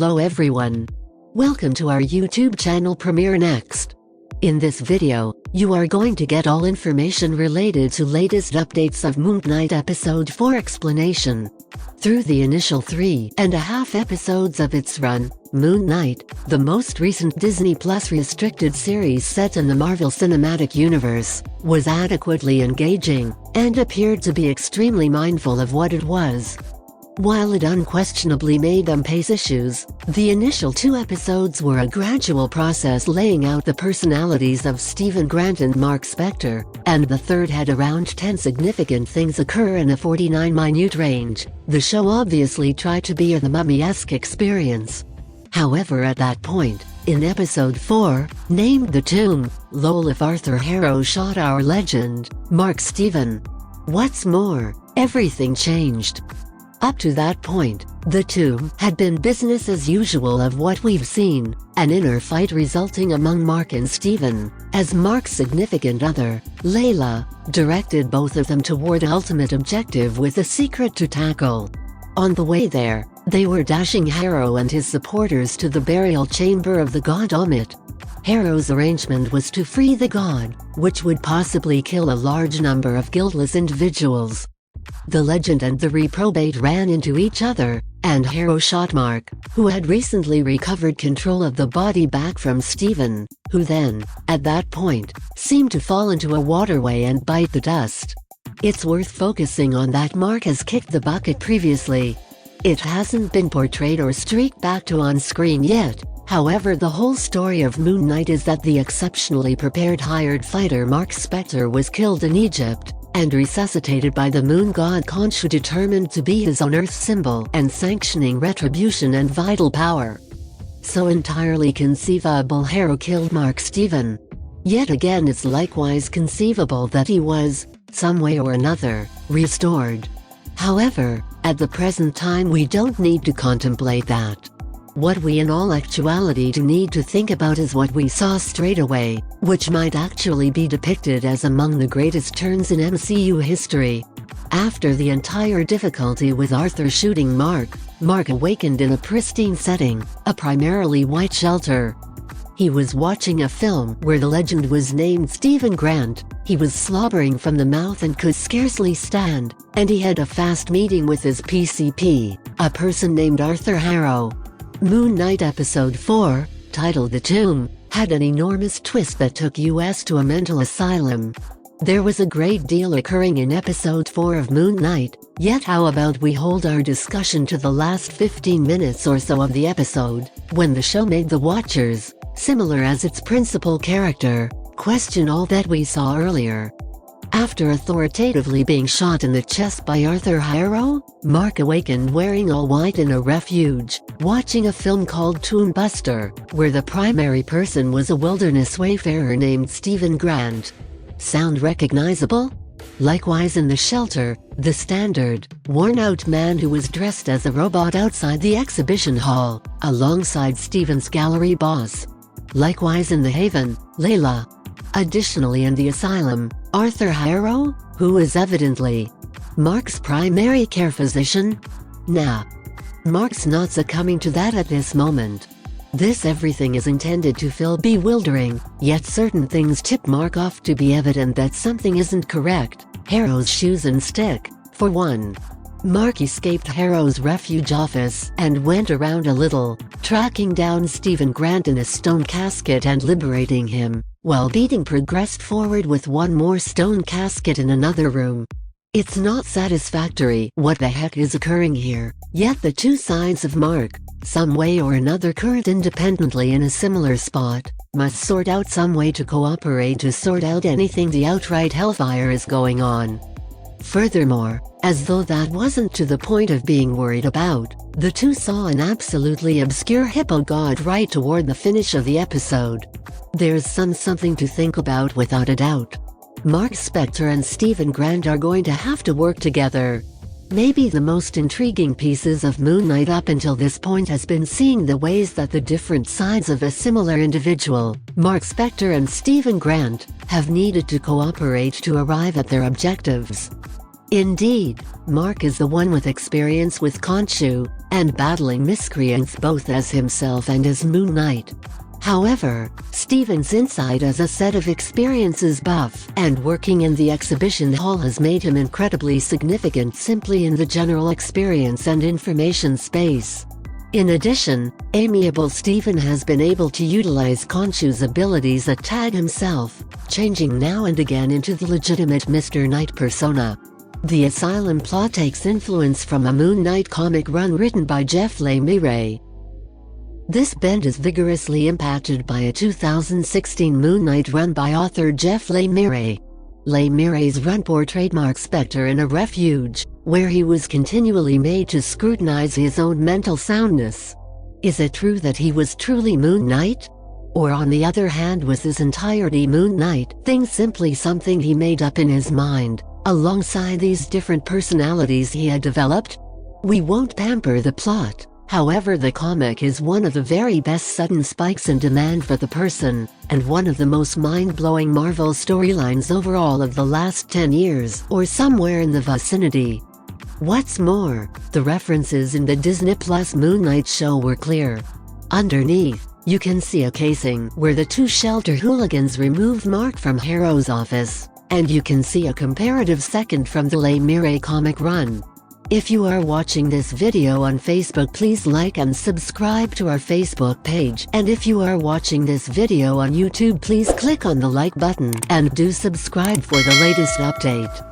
Hello everyone. Welcome to our YouTube channel Premiere Next. In this video, you are going to get all information related to latest updates of Moonknight Episode 4 explanation. Through the initial 3.5 episodes of its run, Moonknight, the most recent Disney Plus restricted series set in the Marvel Cinematic Universe, was adequately engaging, and appeared to be extremely mindful of what it was. While it unquestionably made them pace issues, the initial 2 episodes were a gradual process laying out the personalities of Stephen Grant and Mark Spector, and the third had around 10 significant things occur in a 49-minute range. The show obviously tried to be a The Mummy-esque experience. However, at that point, in Episode 4, named The Tomb, lol if Arthur Harrow shot our legend, Mark Steven. What's more, everything changed. Up to that point, The Tomb had been business as usual of what we've seen, an inner fight resulting among Mark and Steven, as Mark's significant other, Layla, directed both of them toward ultimate objective with a secret to tackle. On the way there, they were dashing Harrow and his supporters to the burial chamber of the god Amit. Harrow's arrangement was to free the god, which would possibly kill a large number of guiltless individuals. The legend and the reprobate ran into each other, and Harrow shot Mark, who had recently recovered control of the body back from Steven, who then, at that point, seemed to fall into a waterway and bite the dust. It's worth focusing on that Mark has kicked the bucket previously. It hasn't been portrayed or streaked back to on-screen yet. However, the whole story of Moonknight is that the exceptionally prepared hired fighter Mark Spector was killed in Egypt, and resuscitated by the moon god Khonshu, determined to be his own Earth symbol and sanctioning retribution and vital power. So entirely conceivable Harrow killed Mark Steven. Yet again, it's likewise conceivable that he was, some way or another, restored. However, at the present time we don't need to contemplate that. What we in all actuality do need to think about is what we saw straight away, which might actually be depicted as among the greatest turns in MCU history. After the entire difficulty with Arthur shooting Mark awakened in a pristine setting, a primarily white shelter. He was watching a film where the legend was named Stephen Grant. He was slobbering from the mouth and could scarcely stand, and he had a fast meeting with his PCP, a person named Arthur Harrow. Moonknight Episode 4, titled The Tomb, had an enormous twist that took us to a mental asylum. There was a great deal occurring in Episode 4 of Moonknight, yet how about we hold our discussion to the last 15 minutes or so of the episode, when the show made the watchers, similar as its principal character, question all that we saw earlier. After authoritatively being shot in the chest by Arthur Harrow, Mark awakened wearing all white in a refuge, watching a film called Tomb Buster, where the primary person was a wilderness wayfarer named Stephen Grant. Sound recognizable? Likewise in the shelter, the standard, worn-out man who was dressed as a robot outside the exhibition hall, alongside Stephen's gallery boss. Likewise in the Haven, Layla. Additionally in the asylum, Arthur Harrow, who is evidently Mark's primary care physician? Nah. Mark's not succumbing to that at this moment. This everything is intended to feel bewildering, yet certain things tip Mark off to be evident that something isn't correct. Harrow's shoes and stick, for one. Mark escaped Harrow's refuge office and went around a little, tracking down Stephen Grant in a stone casket and liberating him, while Beating progressed forward with one more stone casket in another room. It's not satisfactory what the heck is occurring here, yet the two sides of Mark, some way or another current independently in a similar spot, must sort out some way to cooperate to sort out anything the outright hellfire is going on. Furthermore, as though that wasn't to the point of being worried about, the two saw an absolutely obscure hippo god right toward the finish of the episode. There's something to think about without a doubt. Mark Spector and Stephen Grant are going to have to work together. Maybe the most intriguing pieces of Moonknight up until this point has been seeing the ways that the different sides of a similar individual, Mark Spector and Stephen Grant, have needed to cooperate to arrive at their objectives. Indeed, Mark is the one with experience with Khonshu, and battling miscreants both as himself and as Moon Knight. However, Steven's insight as a set of experiences buff and working in the exhibition hall has made him incredibly significant simply in the general experience and information space. In addition, amiable Steven has been able to utilize Khonshu's abilities at Tag himself, changing now and again into the legitimate Mr. Knight persona. The Asylum plot takes influence from a Moon Knight comic run written by Jeff Lemire. This bend is vigorously impacted by a 2016 Moon Knight run by author Jeff Lemire. Lemire's run portrayed Mark Spector in a refuge, where he was continually made to scrutinize his own mental soundness. Is it true that he was truly Moon Knight? Or on the other hand, was his entirety Moon Knight thing simply something he made up in his mind, alongside these different personalities he had developed? We won't pamper the plot. However, the comic is one of the very best sudden spikes in demand for the person, and one of the most mind-blowing Marvel storylines overall of the last 10 years or somewhere in the vicinity. What's more, the references in the Disney Plus Moon Knight show were clear. Underneath, you can see a casing where the two shelter hooligans removed Mark from Harrow's office, and you can see a comparative second from the Lemire comic run. If you are watching this video on Facebook, please like and subscribe to our Facebook page, and if you are watching this video on YouTube, please click on the like button and do subscribe for the latest update.